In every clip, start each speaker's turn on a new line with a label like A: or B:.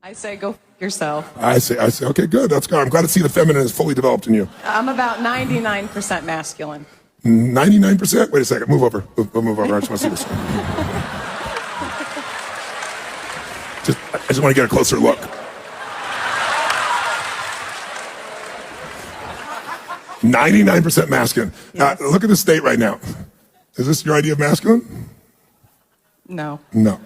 A: I say go f yourself.
B: I say, okay, good. That's good. I'm glad to see the feminine is fully developed in you.
A: I'm about 99% masculine.
B: 99%? Wait a second. Move over. Move over. I just want to see this. I just want to get a closer look. %masculine.
A: Yes.
B: Look at the state right now. Is this your idea of masculine?
A: No.
B: No.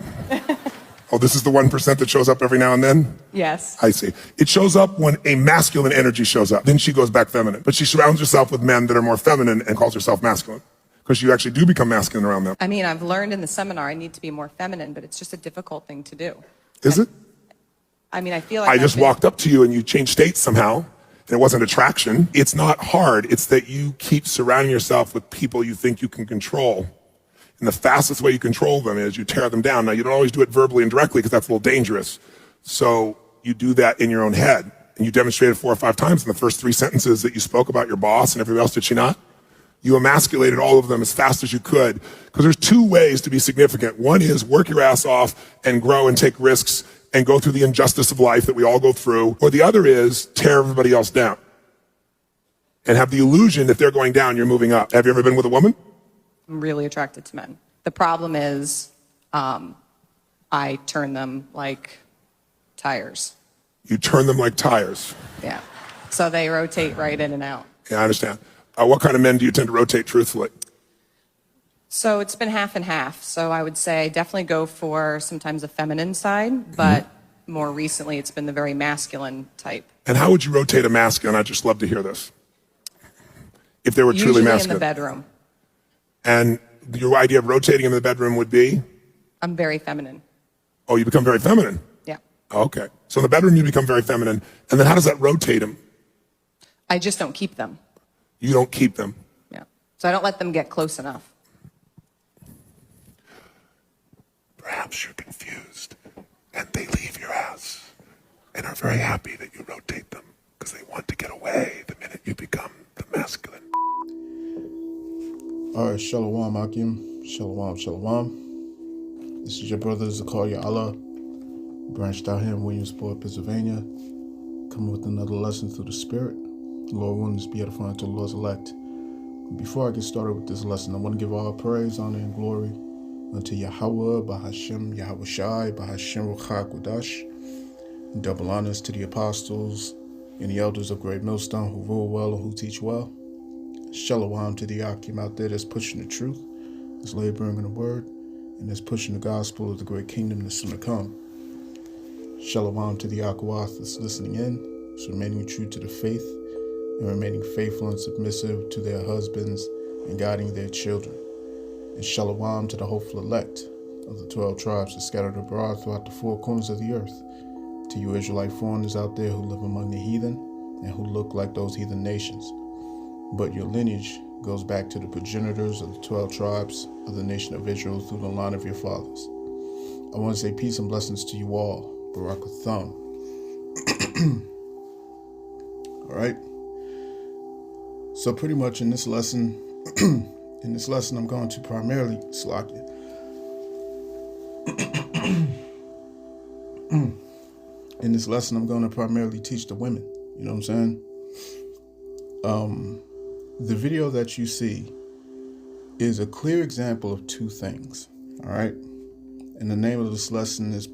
B: Oh, this is the 1% that shows up every now and then?
A: Yes.
B: I see. It shows up when a masculine energy shows up. Then she goes back feminine. But she surrounds herself with men that are more feminine and calls herself masculine. Because you actually do become masculine around them.
A: I mean, I've learned in the seminar I need to be more feminine, but it's just a difficult thing to do.
B: Is it?
A: I mean, I feel like
B: I just walked up to you and you changed states somehow. And it wasn't attraction. It's not hard. It's that you keep surrounding yourself with people you think you can control. And the fastest way you control them is you tear them down. Now, you don't always do it verbally and directly because that's a little dangerous. So you do that in your own head. And you demonstrated 4 or 5 times in the first 3 sentences that you spoke about your boss and everybody else, did she not? You emasculated all of them as fast as you could. Because there's 2 ways to be significant. One is work your ass off and grow and take risks and go through the injustice of life that we all go through. Or the other is tear everybody else down. And have the illusion that they're going down, you're moving up. Have you ever been with a woman?
A: I'm really attracted to men. The problem is I turn them like tires.
B: You turn them like tires.
A: Yeah. So they rotate right in and out.
B: Yeah, I understand. What kind of men do you tend to rotate truthfully?
A: So it's been half and half. So I would say definitely go for sometimes a feminine side, but more recently it's been the very masculine type.
B: And how would you rotate a masculine? I'd just love to hear this. If they were truly
A: Usually
B: masculine.
A: in the bedroom.
B: And your idea of rotating him in the bedroom would be?
A: I'm very feminine.
B: Oh, you become very feminine?
A: Yeah.
B: Okay. So in the bedroom you become very feminine. And then how does that rotate him?
A: I just don't keep them.
B: You don't keep them.
A: Yeah. So I don't let them get close enough.
B: Perhaps you're confused and they leave your ass and are very happy that you rotate them because they want to get away the minute you become the masculine.
C: All right, Shalom Akim, Shalom, Shalom. This is your brother Zakaria Allah, branched out here in Williamsport, Pennsylvania, coming with another lesson through the Spirit. Lord willing, this be edifying to the Lord's elect. Before I get started with this lesson, I want to give all praise, honor, and glory unto Yahweh, Bahashem, Yahweh Shai, Bahashem Ruchak Wadash, and double honors to the apostles and the elders of Great Millstone who rule well and who teach well. Shalom to the Akim out there that's pushing the truth, that's laboring in the word, and that's pushing the gospel of the great kingdom that's soon to come. Shalom to the Akawath that's listening in, that's remaining true to the faith, and remaining faithful and submissive to their husbands and guiding their children. And shalom to the hopeful elect of the 12 tribes that scattered abroad throughout the 4 corners of the earth. To you Israelite foreigners out there who live among the heathen and who look like those heathen nations. But your lineage goes back to the progenitors of the 12 tribes of the nation of Israel through the line of your fathers. I want to say peace and blessings to you all. Barakatham. All right. So pretty much in this lesson, I'm going to primarily in this lesson, I'm going to primarily teach the women. You know what I'm saying? The video that you see is a clear example of 2 things. All right. And the name of this lesson is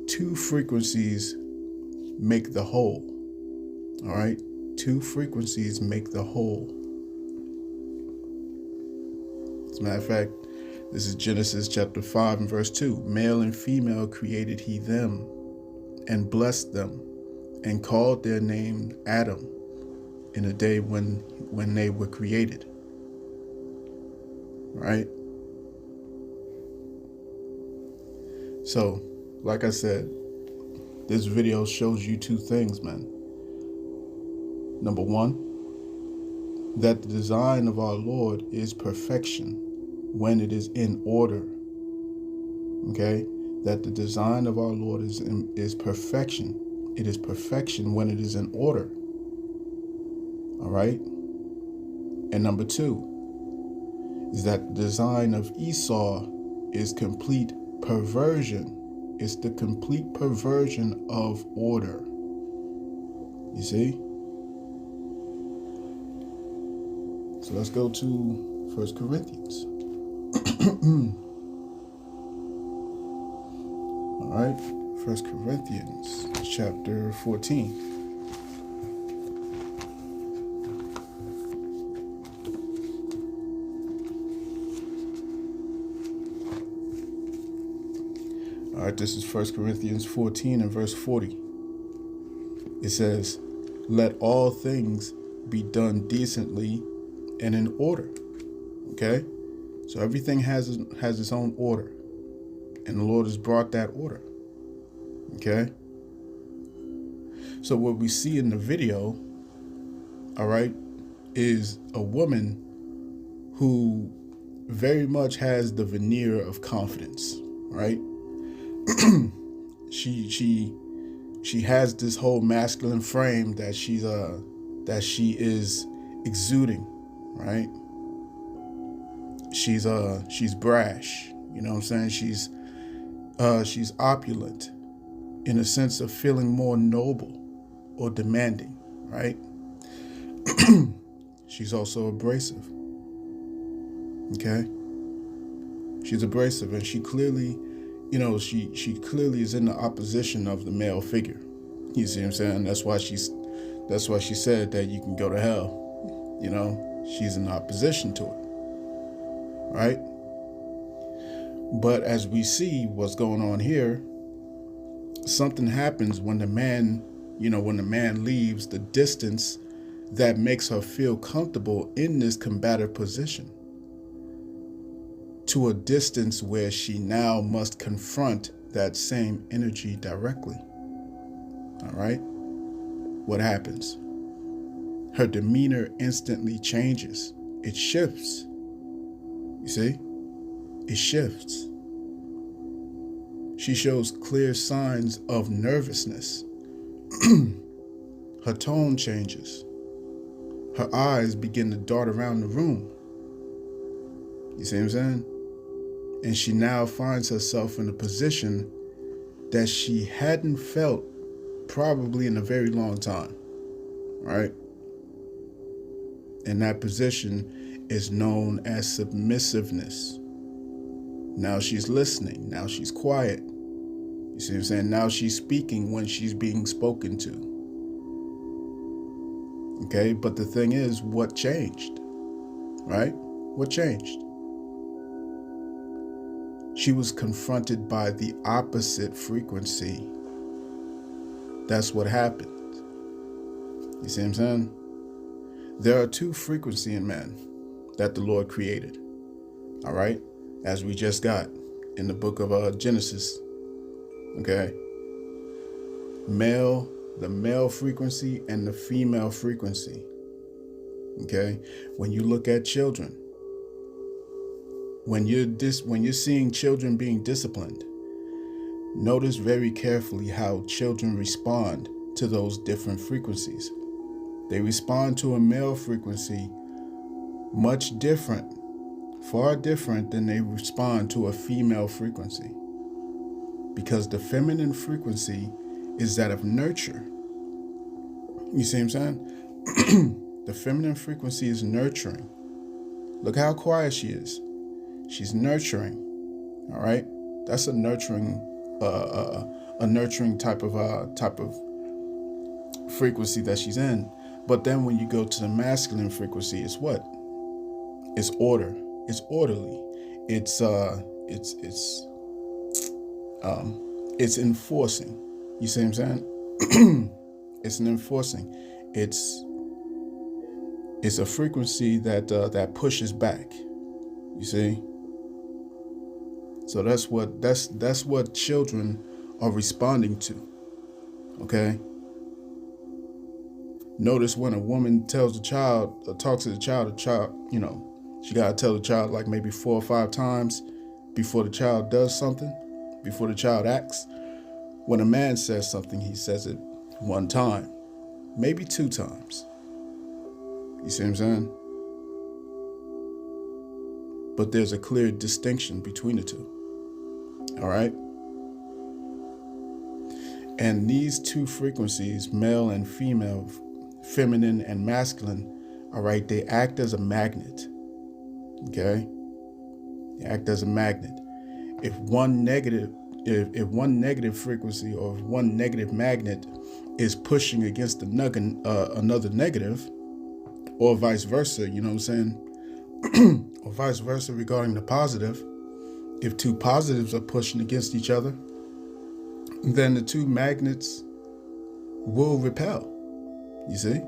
C: 2 frequencies make the whole. All right. 2 frequencies make the whole. As a matter of fact, this is Genesis chapter 5 and verse 2. Male and female created he them and blessed them and called their name Adam in the day when they were created. Right? So, like I said, this video shows you 2 things, man. Number 1, that the design of our Lord is perfection when it is in order. Okay? That the design of our Lord is perfection. It is perfection when it is in order. All right? And number 2 is that the design of Esau is complete perversion It's the complete perversion of order. You see? So let's go to 1 Corinthians. All right, 1 Corinthians chapter 14. All right, this is 1 Corinthians 14 and verse 40. It says, let all things be done decently and in order. Okay? So everything has its own order. And the Lord has brought that order. Okay? So what we see in the video, all right, is a woman who very much has the veneer of confidence, right? She has this whole masculine frame that she is exuding, right? She's brash, you know what I'm saying? She's opulent in a sense of feeling more noble or demanding, right? She's also abrasive. Okay? She's abrasive, and she clearly, she clearly is in the opposition of the male figure. You see what I'm saying? That's why she said that you can go to hell. She's in opposition to it. Right? But as we see what's going on here, something happens when the man leaves the distance that makes her feel comfortable in this combative position to a distance where she now must confront that same energy directly. All right? What happens? Her demeanor instantly changes. It shifts. You see? It shifts. She shows clear signs of nervousness. Her tone changes. Her eyes begin to dart around the room. You see what I'm saying? And she now finds herself in a position that she hadn't felt probably in a very long time. Right? And that position is known as submissiveness. Now she's listening. Now she's quiet. You see what I'm saying? Now she's speaking when she's being spoken to. Okay, but the thing is, what changed? Right? What changed? She was confronted by the opposite frequency. That's what happened. You see what I'm saying? There are two frequencies in man that the Lord created. All right? As we just got in the book of Genesis. Okay? The male frequency and the female frequency. Okay? When you look at children, when you're seeing children being disciplined, notice very carefully how children respond to those different frequencies. They respond to a male frequency much different, far different than they respond to a female frequency. Because the feminine frequency is that of nurture. You see what I'm saying? The feminine frequency is nurturing. Look how quiet she is. She's nurturing. All right? That's a nurturing type of frequency that she's in. But then when you go to the masculine frequency, it's what? It's order. It's orderly. It's enforcing. You see what I'm saying? It's an enforcing. It's a frequency that pushes back. You see? So that's what children are responding to. Okay? Notice when a woman tells the child, or talks to the child, she gotta tell the child like maybe 4 or 5 times before the child does something, before the child acts. When a man says something, he says it 1 time, maybe 2 times. You see what I'm saying? But there's a clear distinction between the two. All right? And these two frequencies, male and female, feminine and masculine, all right, they act as a magnet. Okay? They act as a magnet. If one negative frequency or if one negative magnet is pushing against another negative, or vice versa, you know what I'm saying? Or vice versa regarding the positive. If two positives are pushing against each other, then the two magnets will repel. You see?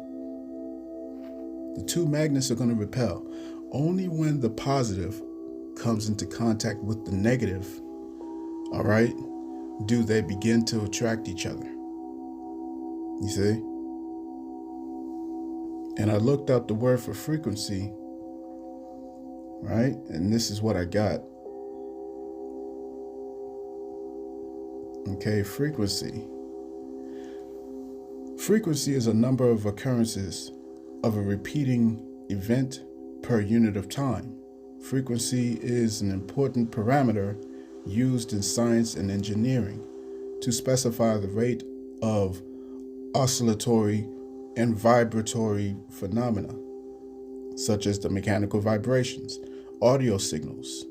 C: The two magnets are going to repel. Only when the positive comes into contact with the negative, all right, do they begin to attract each other. You see? And I looked up the word for frequency, right? And this is what I got. Okay, frequency. Frequency is a number of occurrences of a repeating event per unit of time. Frequency is an important parameter used in science and engineering to specify the rate of oscillatory and vibratory phenomena, such as the mechanical vibrations, audio signals,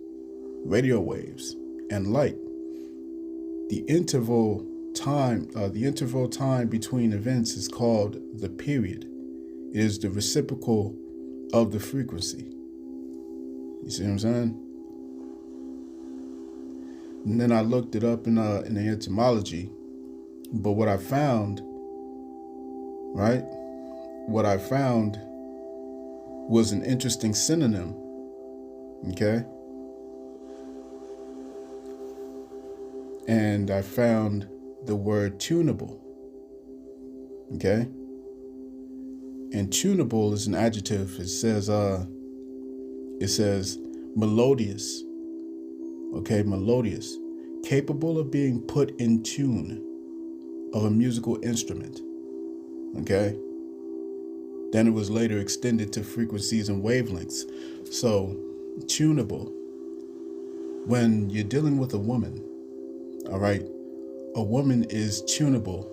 C: radio waves, and light. The interval time between events is called the period. It is the reciprocal of the frequency. You see what I'm saying? And then I looked it up in the etymology, but what I found, right? What I found was an interesting synonym. Okay. And I found the word tunable. Okay. And tunable is an adjective. It says melodious. Okay, melodious. Capable of being put in tune of a musical instrument. Okay. Then it was later extended to frequencies and wavelengths. So, tunable. When you're dealing with a woman, all right, a woman is tunable.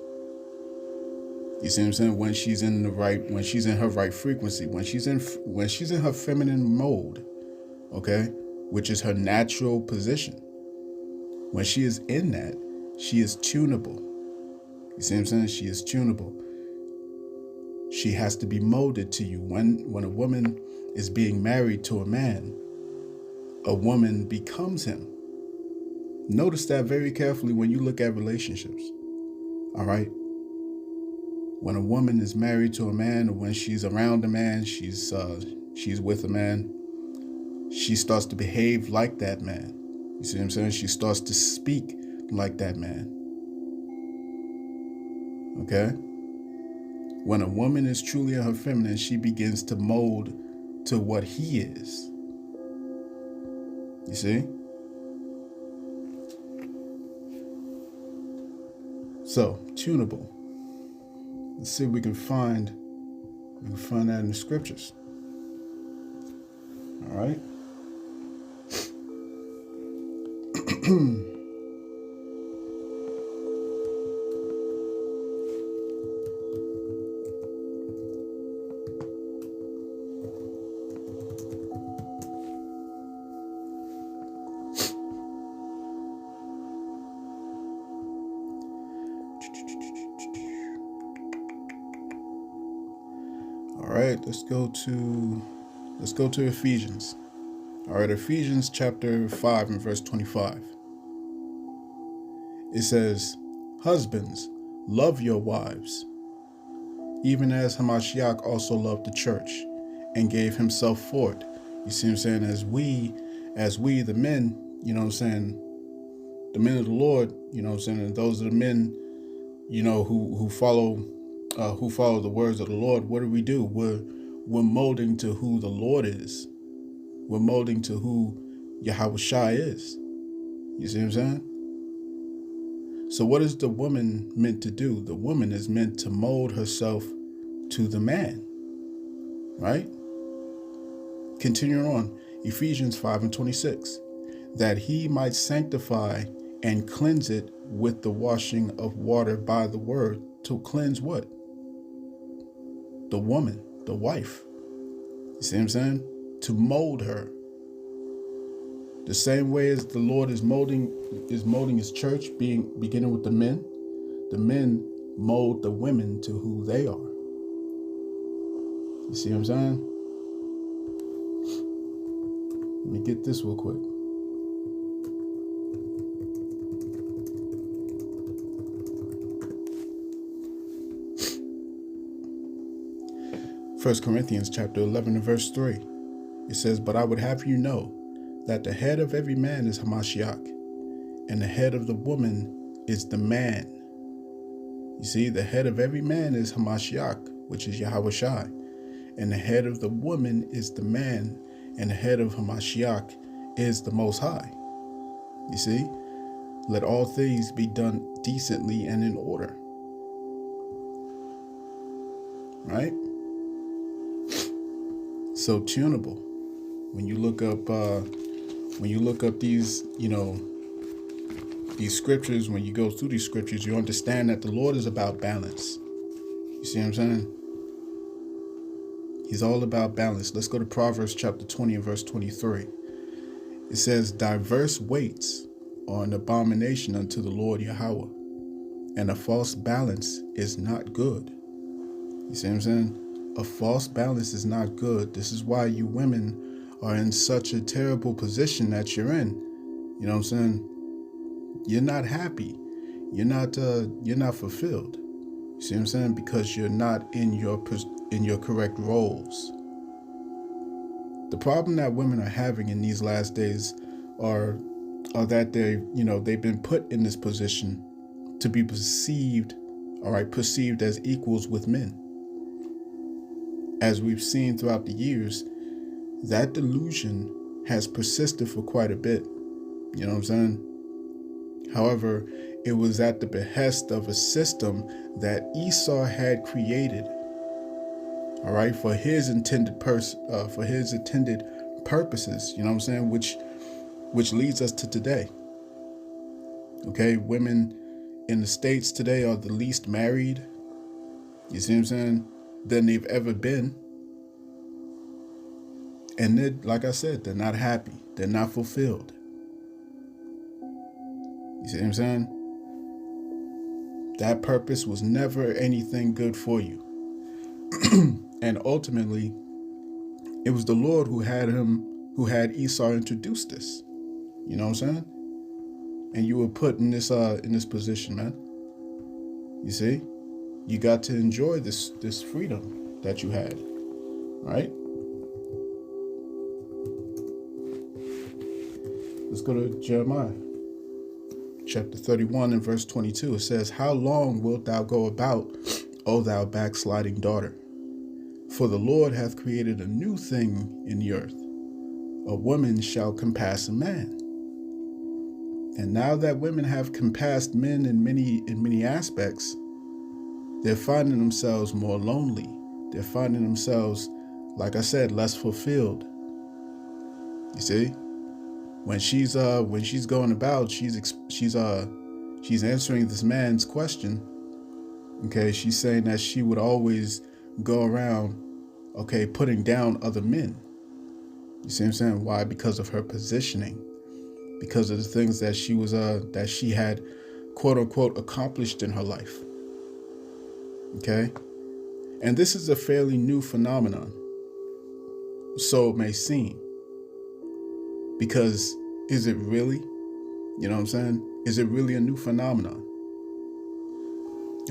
C: You see what I'm saying? When she's in her right frequency, when she's in her feminine mode, okay, which is her natural position. When she is in that, she is tunable. You see what I'm saying? She is tunable. She has to be molded to you. When a woman is being married to a man, a woman becomes him. Notice that very carefully when you look at relationships. All right? When a woman is married to a man, or when she's around a man, she's with a man, she starts to behave like that man. You see what I'm saying? She starts to speak like that man. Okay? When a woman is truly in her feminine, she begins to mold to what he is. You see? So, tunable. Let's see if we can find that in the scriptures. All right. All right, let's go to Ephesians. All right, Ephesians chapter 5 and verse 25. It says, "Husbands, love your wives, even as Hamashiach also loved the church and gave himself for it." You see what I'm saying? As we the men, you know what I'm saying, the men of the Lord, you know what I'm saying, and those are the men, you know, who follow the words of the Lord. What do? We're molding to who the Lord is. We're molding to who Yahushua is. You see what I'm saying? So what is the woman meant to do? The woman is meant to mold herself to the man, right? Continuing on, Ephesians 5 and 26, that he might sanctify and cleanse it with the washing of water by the word to cleanse what? The woman, the wife. You see what I'm saying? To mold her. The same way as the Lord is molding his church, beginning with the men mold the women to who they are. You see what I'm saying? Let me get this real quick. First Corinthians chapter 11 and verse 3. It says, "But I would have you know that the head of every man is Hamashiach, and the head of the woman is the man." You see, the head of every man is Hamashiach, which is Yahweh Shai, and the head of the woman is the man, and the head of Hamashiach is the Most High. You see, let all things be done decently and in order. Right? So tunable. When you look up these, these scriptures, when you go through these scriptures, you understand that the Lord is about balance. You see what I'm saying? He's all about balance. Let's go to Proverbs chapter 20 and verse 23. It says, "Diverse weights are an abomination unto the Lord Yahweh, and a false balance is not good." You see what I'm saying? A false balance is not good. This is why you women are in such a terrible position that you're in. You know what I'm saying? You're not happy. You're not fulfilled. You see what I'm saying? Because you're not in your correct roles. The problem that women are having in these last days are that they've been put in this position to be perceived as equals with men. As we've seen throughout the years, that delusion has persisted for quite a bit. You know what I'm saying? However, it was at the behest of a system that Esau had created, all right, for his intended purposes. You know what I'm saying? Which leads us to today. Okay, women in the States today are the least married. You see what I'm saying? Than they've ever been. And like I said, they're not happy. They're not fulfilled. You see what I'm saying? That purpose was never anything good for you. And ultimately, it was the Lord who had Esau introduce this. You know what I'm saying? And you were put in this position, man. You see? You got to enjoy this freedom that you had, right? Let's go to Jeremiah chapter 31 and verse 22. It says, "How long wilt thou go about, O thou backsliding daughter? For the Lord hath created a new thing in the earth. A woman shall compass a man." And now that women have compassed men in many aspects, they're finding themselves more lonely. They're finding themselves, like I said, less fulfilled. You see, when she's going about, she's answering this man's question. Okay, she's saying that she would always go around, okay, putting down other men. You see what I'm saying? Why? Because of her positioning, because of the things that she had, quote unquote, accomplished in her life. Okay? And this is a fairly new phenomenon, so it may seem. Because is it really? You know what I'm saying? Is it really a new phenomenon?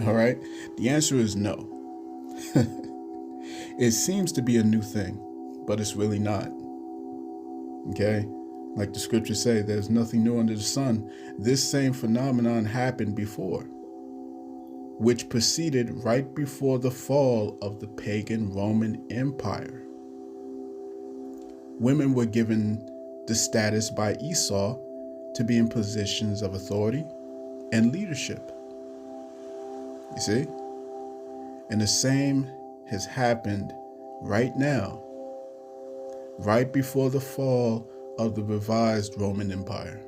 C: All right? The answer is no. It seems to be a new thing, but it's really not. Okay? Like the scriptures say, there's nothing new under the sun. This same phenomenon happened before, which proceeded right before the fall of the pagan Roman Empire. Women were given the status by Esau to be in positions of authority and leadership. You see? And the same has happened right now, right before the fall of the revised Roman Empire.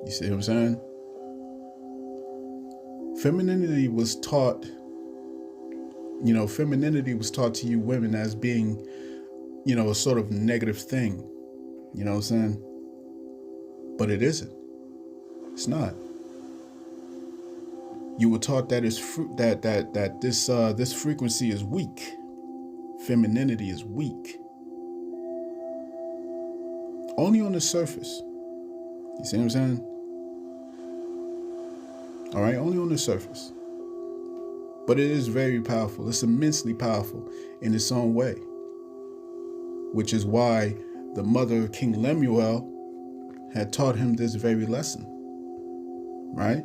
C: You see what I'm saying? Femininity was taught, femininity was taught to you women as being, a sort of negative thing. You know what I'm saying? But it isn't. It's not. You were taught that this frequency is weak. Femininity is weak. Only on the surface. You see what I'm saying? All right, only on the surface. But it is very powerful. It's immensely powerful in its own way. Which is why the mother of King Lemuel had taught him this very lesson. Right?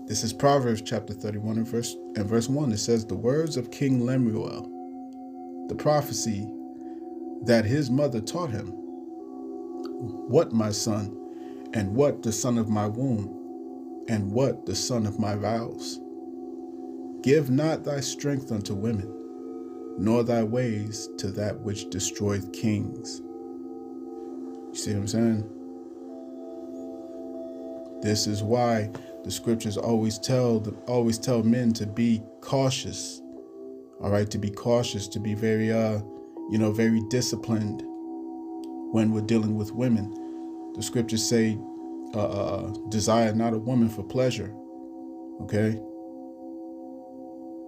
C: This is Proverbs chapter 31 and verse 1. It says, the words of King Lemuel, the prophecy that his mother taught him. What, my son, and what the son of my womb, and what the son of my vows? Give not thy strength unto women, nor thy ways to that which destroyeth kings. You see what I'm saying? This is why the scriptures always tell men to be cautious. All right, to be cautious, to be very very disciplined when we're dealing with women. The scriptures say, desire not a woman for pleasure. Okay?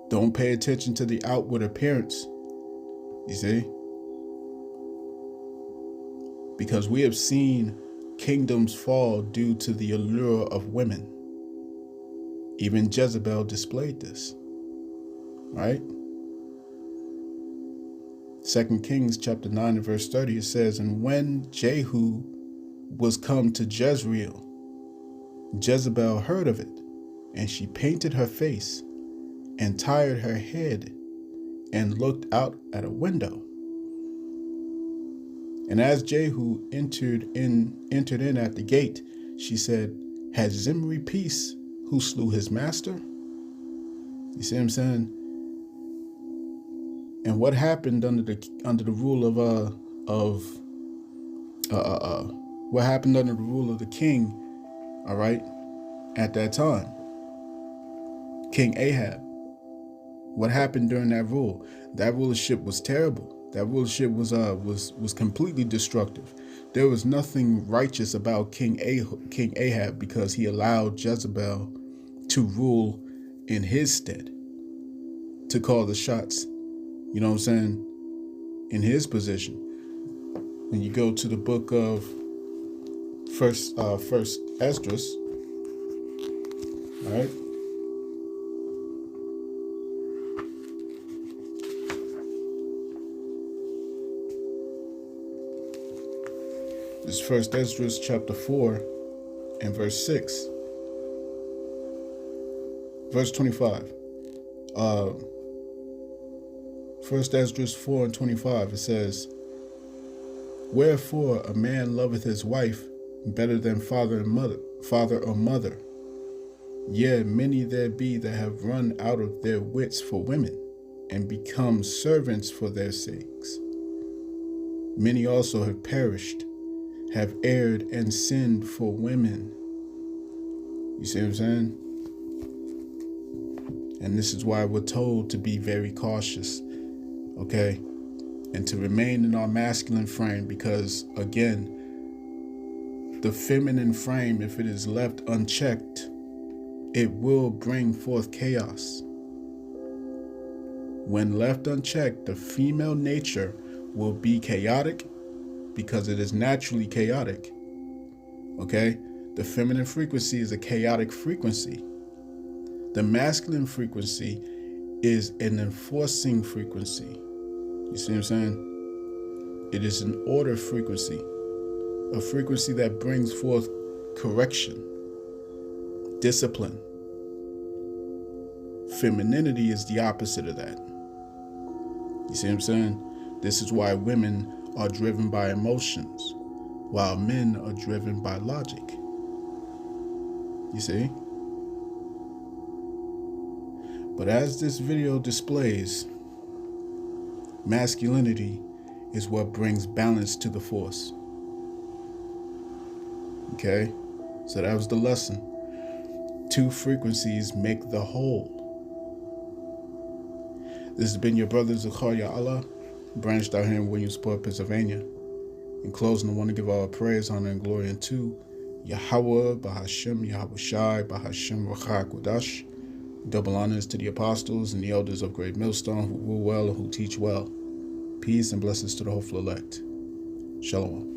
C: Don't pay attention to the outward appearance. You see? Because we have seen kingdoms fall due to the allure of women. Even Jezebel displayed this. Right? 2 Kings chapter 9 and verse 30, it says, and when Jehu was come to Jezreel, Jezebel heard of it, and she painted her face and tied her head and looked out at a window. And as Jehu entered in at the gate, she said, had Zimri peace who slew his master? You see what I'm saying? And what happened under the rule of what happened under the rule of the king, all right, at that time? King Ahab. What happened during that rule? That rulership was terrible. That rulership was completely destructive. There was nothing righteous about King Ahab because he allowed Jezebel to rule in his stead, to call the shots. You know what I'm saying? In his position. When you go to the book of First Esdras, all right? This is First Esdras chapter 4 and verse 6. Verse 25. First Esdras 4 and 25, it says, wherefore a man loveth his wife better than father or mother. Yea, many there be that have run out of their wits for women, and become servants for their sakes. Many also have perished, have erred and sinned for women. You see what I'm saying? And this is why we're told to be very cautious. Okay, and to remain in our masculine frame, because again, the feminine frame, if it is left unchecked, it will bring forth chaos. When left unchecked, the female nature will be chaotic because it is naturally chaotic. Okay, the feminine frequency is a chaotic frequency. The masculine frequency is an enforcing frequency. You see what I'm saying? It is an order frequency, a frequency that brings forth correction, discipline. Femininity is the opposite of that. You see what I'm saying? This is why women are driven by emotions, while men are driven by logic. You see? But as this video displays, masculinity is what brings balance to the force. Okay? So that was the lesson. Two frequencies make the whole. This has been your brother Zakaria Allah, branched out here in Williamsport, Pennsylvania. In closing, I want to give all praise, honor, and glory unto Yahweh, Bahashem, Yahweh Shai, Bahashem, Rachak, Wadash. Double honors to the apostles and the elders of Great Millstone who rule well and who teach well. Peace and blessings to the hopeful elect. Shalom.